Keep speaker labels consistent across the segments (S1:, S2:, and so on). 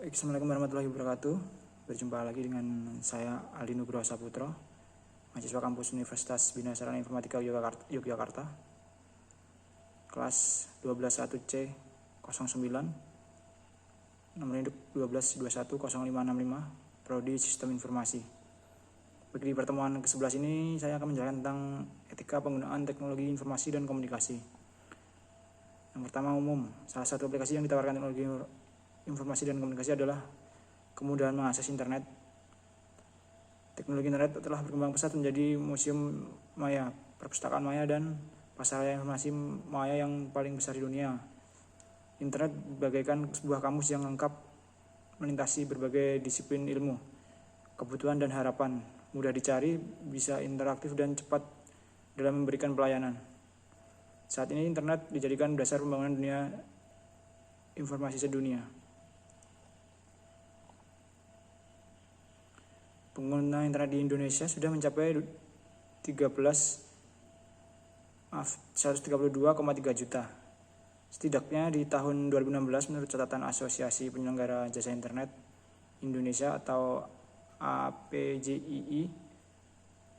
S1: Assalamualaikum warahmatullahi wabarakatuh. Berjumpa lagi dengan saya Aldi Nugroho Saputro, mahasiswa kampus Universitas Bina Sarana Informatika Yogyakarta, kelas 121C 09, nomor induk 12210565, Prodi Sistem Informasi. Bagi pertemuan ke-11 ini, saya akan menjelaskan tentang etika penggunaan teknologi informasi dan komunikasi. Yang pertama, umum. Salah satu aplikasi yang ditawarkan teknologi informasi dan komunikasi adalah kemudahan mengakses internet. Teknologi internet telah berkembang pesat menjadi museum maya, perpustakaan maya, dan pasaraya informasi maya yang paling besar di dunia. Internet bagaikan sebuah kamus yang lengkap melintasi berbagai disiplin ilmu, kebutuhan dan harapan, mudah dicari, bisa interaktif dan cepat dalam memberikan pelayanan. Saat ini internet dijadikan dasar pembangunan dunia informasi sedunia. Pengguna internet di Indonesia sudah mencapai 132,3 juta. Setidaknya di tahun 2016 menurut catatan Asosiasi Penyelenggara Jasa Internet Indonesia atau APJII,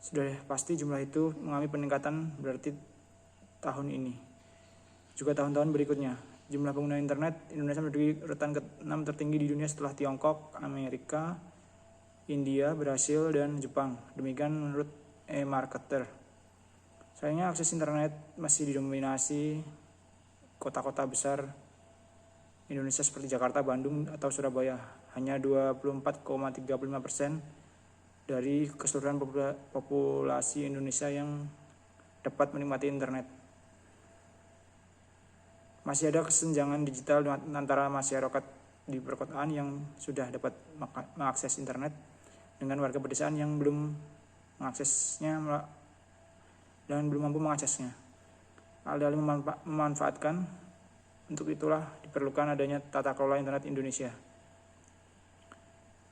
S1: sudah pasti jumlah itu mengalami peningkatan berarti tahun ini. Juga tahun-tahun berikutnya. Jumlah pengguna internet Indonesia menduduki urutan ke-6 tertinggi di dunia setelah Tiongkok, Amerika, India, Brasil, dan Jepang. Demikian menurut eMarketer. Sayangnya akses internet masih didominasi kota-kota besar Indonesia seperti Jakarta, Bandung, atau Surabaya. Hanya 24,35% dari keseluruhan populasi Indonesia yang dapat menikmati internet. Masih ada kesenjangan digital antara masyarakat di perkotaan yang sudah dapat mengakses internet dengan warga pedesaan yang belum mengaksesnya dan belum mampu mengaksesnya. Alih-alih memanfaatkan, untuk itulah diperlukan adanya tata kelola internet Indonesia.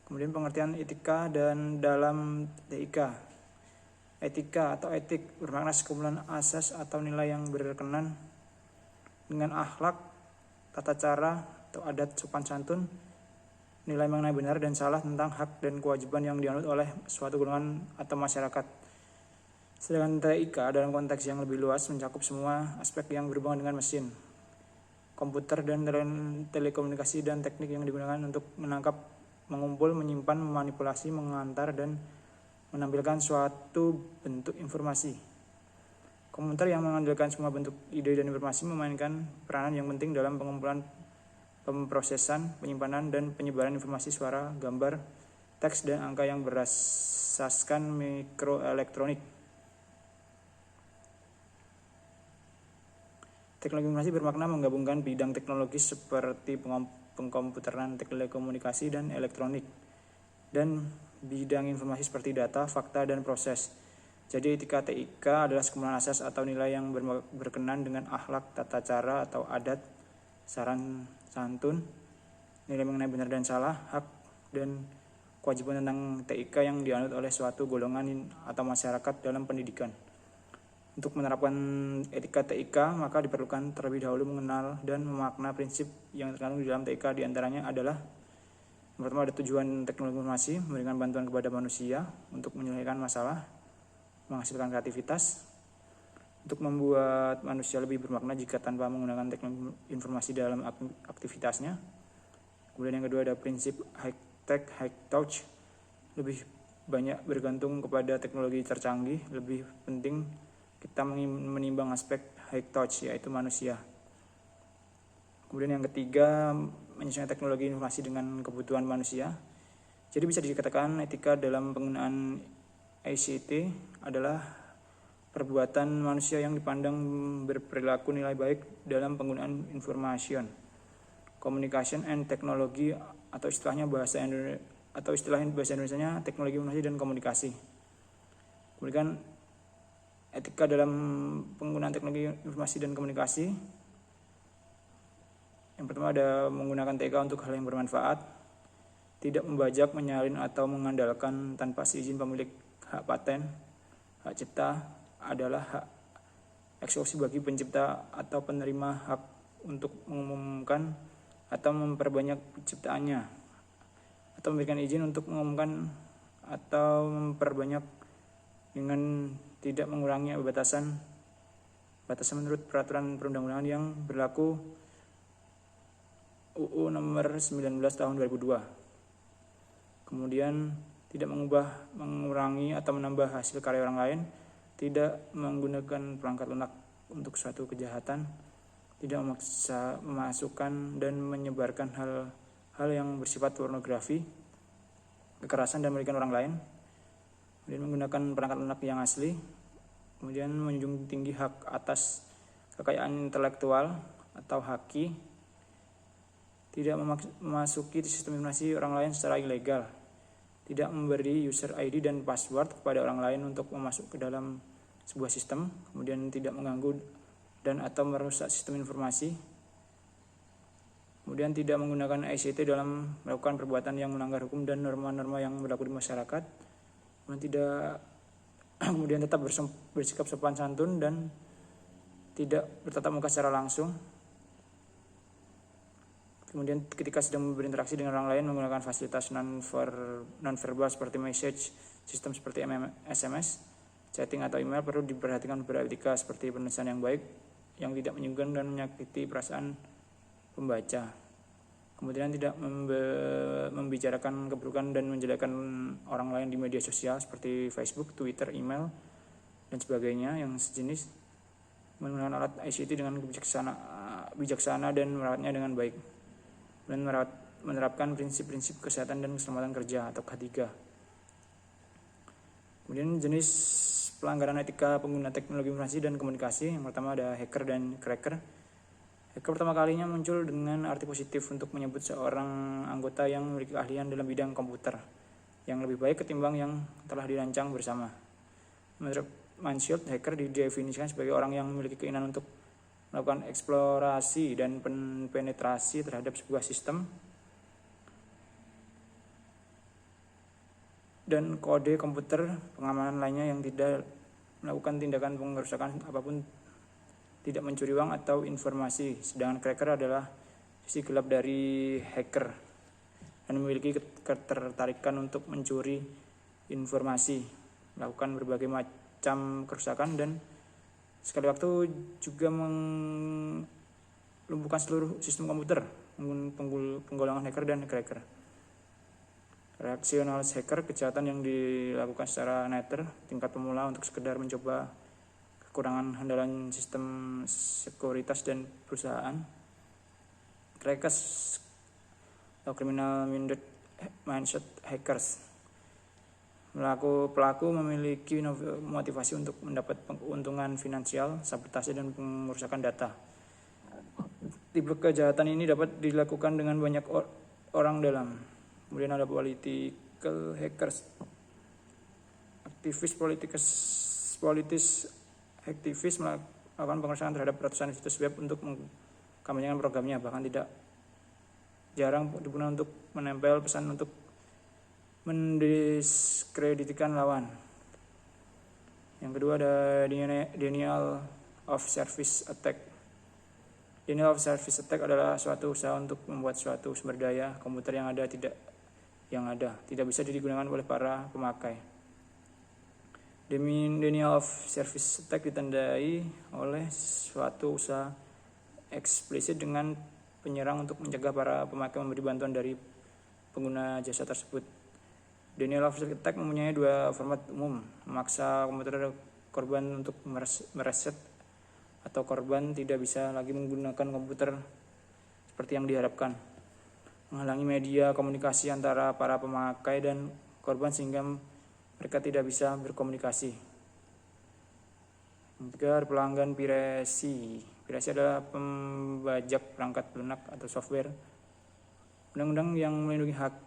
S1: Kemudian pengertian etika dan dalam TIK. Etika atau etik bermakna sekumpulan asas atau nilai yang berkenan dengan akhlak, tata cara atau adat sopan santun, nilai mengenai benar dan salah tentang hak dan kewajiban yang dianut oleh suatu golongan atau masyarakat. Sedangkan TIK dalam konteks yang lebih luas mencakup semua aspek yang berhubungan dengan mesin, komputer, dan telekomunikasi dan teknik yang digunakan untuk menangkap, mengumpul, menyimpan, memanipulasi, mengantar, dan menampilkan suatu bentuk informasi. Komputer yang mengandalkan semua bentuk ide dan informasi memainkan peranan yang penting dalam pengumpulan, pemrosesan, penyimpanan, dan penyebaran informasi suara, gambar, teks, dan angka yang berasaskan mikroelektronik. Teknologi informasi bermakna menggabungkan bidang teknologis seperti pengkomputeran, telekomunikasi, dan elektronik, dan bidang informasi seperti data, fakta, dan proses. Jadi etika TIK adalah sekumpulan asas atau nilai yang berkenan dengan akhlak, tata cara atau adat, saran santun, nilai mengenai benar dan salah, hak dan kewajiban tentang TIK yang dianut oleh suatu golongan atau masyarakat dalam pendidikan. Untuk menerapkan etika TIK, maka diperlukan terlebih dahulu mengenal dan memakna prinsip yang terkandung di dalam TIK. Di antaranya adalah yang pertama, ada tujuan teknologi informasi, memberikan bantuan kepada manusia untuk menyelesaikan masalah, menghasilkan kreativitas, untuk membuat manusia lebih bermakna jika tanpa menggunakan teknologi informasi dalam aktivitasnya. Kemudian yang kedua ada prinsip high tech, high touch, lebih banyak bergantung kepada teknologi tercanggih, lebih penting kita menimbang aspek high touch, yaitu manusia. Kemudian yang ketiga, menyesuaikan teknologi informasi dengan kebutuhan manusia. Jadi bisa dikatakan etika dalam penggunaan ICT adalah perbuatan manusia yang dipandang berperilaku nilai baik dalam penggunaan information, communication and technology, atau istilahnya bahasa Indonesianya teknologi informasi dan komunikasi. Kemudian etika dalam penggunaan teknologi informasi dan komunikasi. Yang pertama ada menggunakan TIK untuk hal yang bermanfaat, tidak membajak, menyalin, atau mengandalkan tanpa seizin pemilik hak paten. Hak cipta adalah hak eksklusif bagi pencipta atau penerima hak untuk mengumumkan atau memperbanyak penciptaannya atau memberikan izin untuk mengumumkan atau memperbanyak dengan tidak mengurangi batasan menurut peraturan perundang-undangan yang berlaku UU nomor 19 tahun 2002. Kemudian tidak mengurangi atau menambah hasil karya orang lain, tidak menggunakan perangkat lunak untuk suatu kejahatan, tidak memaksa, memasukkan dan menyebarkan hal yang bersifat pornografi, kekerasan dan merugikan orang lain, kemudian menggunakan perangkat lunak yang asli, kemudian menjunjung tinggi hak atas kekayaan intelektual atau haki, tidak memasuki sistem informasi orang lain secara ilegal, tidak memberi user ID dan password kepada orang lain untuk masuk ke dalam sebuah sistem, kemudian tidak mengganggu dan atau merusak sistem informasi, kemudian tidak menggunakan ICT dalam melakukan perbuatan yang melanggar hukum dan norma-norma yang berlaku di masyarakat, kemudian tetap bersikap sopan santun dan tidak bertatap muka secara langsung. Kemudian ketika sedang berinteraksi dengan orang lain menggunakan fasilitas non-verbal seperti message, sistem seperti SMS, chatting atau email perlu diperhatikan beberapa etika seperti penulisan yang baik, yang tidak menyinggung dan menyakiti perasaan pembaca. Kemudian tidak membicarakan keburukan dan menjelekkan orang lain di media sosial seperti Facebook, Twitter, email, dan sebagainya yang sejenis. Menggunakan alat ICT dengan bijaksana dan merawatnya dengan baik. Dan menerapkan prinsip-prinsip kesehatan dan keselamatan kerja atau K3. Kemudian jenis pelanggaran etika pengguna teknologi informasi dan komunikasi. Yang pertama ada hacker dan cracker. Hacker pertama kalinya muncul dengan arti positif untuk menyebut seorang anggota yang memiliki keahlian dalam bidang komputer yang lebih baik ketimbang yang telah dirancang bersama. Menurut Mansfield, hacker didefinisikan sebagai orang yang memiliki keinginan untuk melakukan eksplorasi dan penetrasi terhadap sebuah sistem dan kode komputer pengamanan lainnya yang tidak melakukan tindakan pengerusakan apapun, tidak mencuri uang atau informasi. Sedangkan cracker adalah sisi gelap dari hacker dan memiliki ketertarikan untuk mencuri informasi, melakukan berbagai macam kerusakan dan sekali waktu juga melumpuhkan seluruh sistem komputer. Penggolongan hacker dan cracker. Reaksionalis hacker, kejahatan yang dilakukan secara netter, tingkat pemula untuk sekedar mencoba kekurangan andalan sistem sekuritas dan perusahaan. Crackers atau criminal mindset hackers. Pelaku memiliki motivasi untuk mendapat keuntungan finansial, sabotase dan pengerusakan data. Tipe kejahatan ini dapat dilakukan dengan banyak orang dalam. Kemudian ada political hackers, aktivis melakukan pengerusakan terhadap ratusan situs web untuk mengkampanyekan programnya, bahkan tidak jarang digunakan untuk menempel pesan untuk mendiskreditkan lawan. Yang kedua ada denial of service attack. Denial of service attack adalah suatu usaha untuk membuat suatu sumber daya komputer yang tidak bisa digunakan oleh para pemakai. Denial of service attack ditandai oleh suatu usaha eksplisit dengan penyerang untuk mencegah para pemakai memberi bantuan dari pengguna jasa tersebut. Denial of service attack mempunyai dua format umum: memaksa komputer korban untuk mereset, atau korban tidak bisa lagi menggunakan komputer seperti yang diharapkan, menghalangi media komunikasi antara para pemakai dan korban sehingga mereka tidak bisa berkomunikasi. Yang ketiga, pelanggan piracy. Piracy adalah pembajak perangkat lunak atau software. Undang-undang yang melindungi hak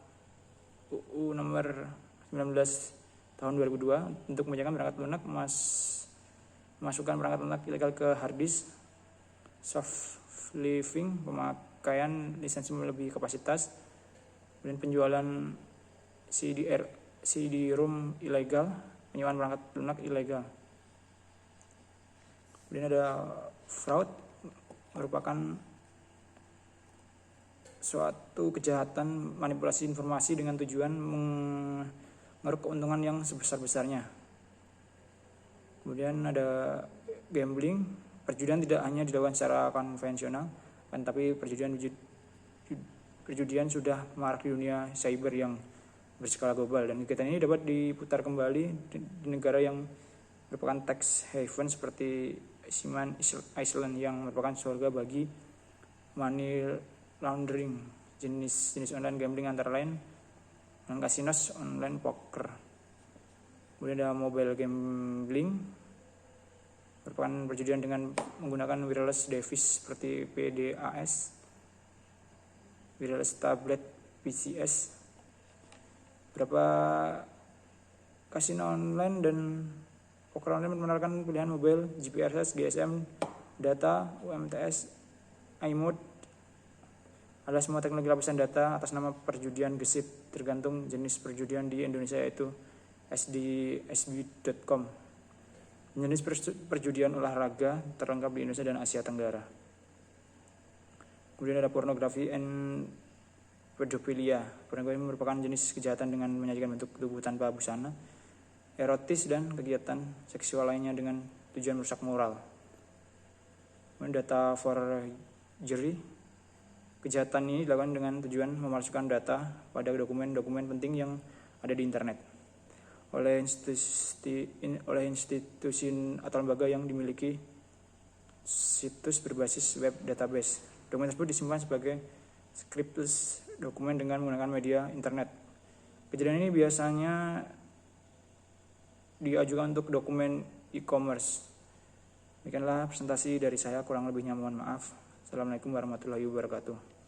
S1: UU nomor 19 tahun 2002 untuk membajakan perangkat lunak, memasukkan perangkat lunak ilegal ke hard disk, soft living, pemakaian lisensi melebihi kapasitas, kemudian penjualan CD-ROM ilegal, penyewaan perangkat lunak ilegal. Kemudian ada fraud, merupakan suatu kejahatan manipulasi informasi dengan tujuan mengeruk keuntungan yang sebesar-besarnya. Kemudian ada gambling. Perjudian tidak hanya dilakukan secara konvensional, tapi perjudian sudah marak di dunia cyber yang berskala global, dan kegiatan ini dapat diputar kembali di negara yang merupakan tax haven seperti Cayman Island yang merupakan surga bagi money laundering. Jenis online gambling antara lain casinos, online poker. Kemudian ada mobile gambling, merupakan perjudian dengan menggunakan wireless device seperti PDAS, wireless tablet PCS. Beberapa kasino online dan poker online menawarkan pilihan mobile, GPRS, GSM, data, UMTS, iMode, adalah semua teknologi lapisan data atas nama perjudian gesit, tergantung jenis perjudian di Indonesia, yaitu sdsb.com. Jenis perjudian olahraga terlengkap di Indonesia dan Asia Tenggara. Kemudian ada pornografi and pedofilia. Pornografi merupakan jenis kejahatan dengan menyajikan bentuk tubuh tanpa busana, erotis, dan kegiatan seksual lainnya dengan tujuan merusak moral. Kemudian data forgery. Kejahatan ini dilakukan dengan tujuan memalsukan data pada dokumen-dokumen penting yang ada di internet oleh institusi atau lembaga yang dimiliki situs berbasis web database. Dokumen tersebut disimpan sebagai scriptless dokumen dengan menggunakan media internet. Kejadian ini biasanya diajukan untuk dokumen e-commerce. Demikianlah presentasi dari saya, kurang lebihnya mohon maaf. Assalamualaikum warahmatullahi wabarakatuh.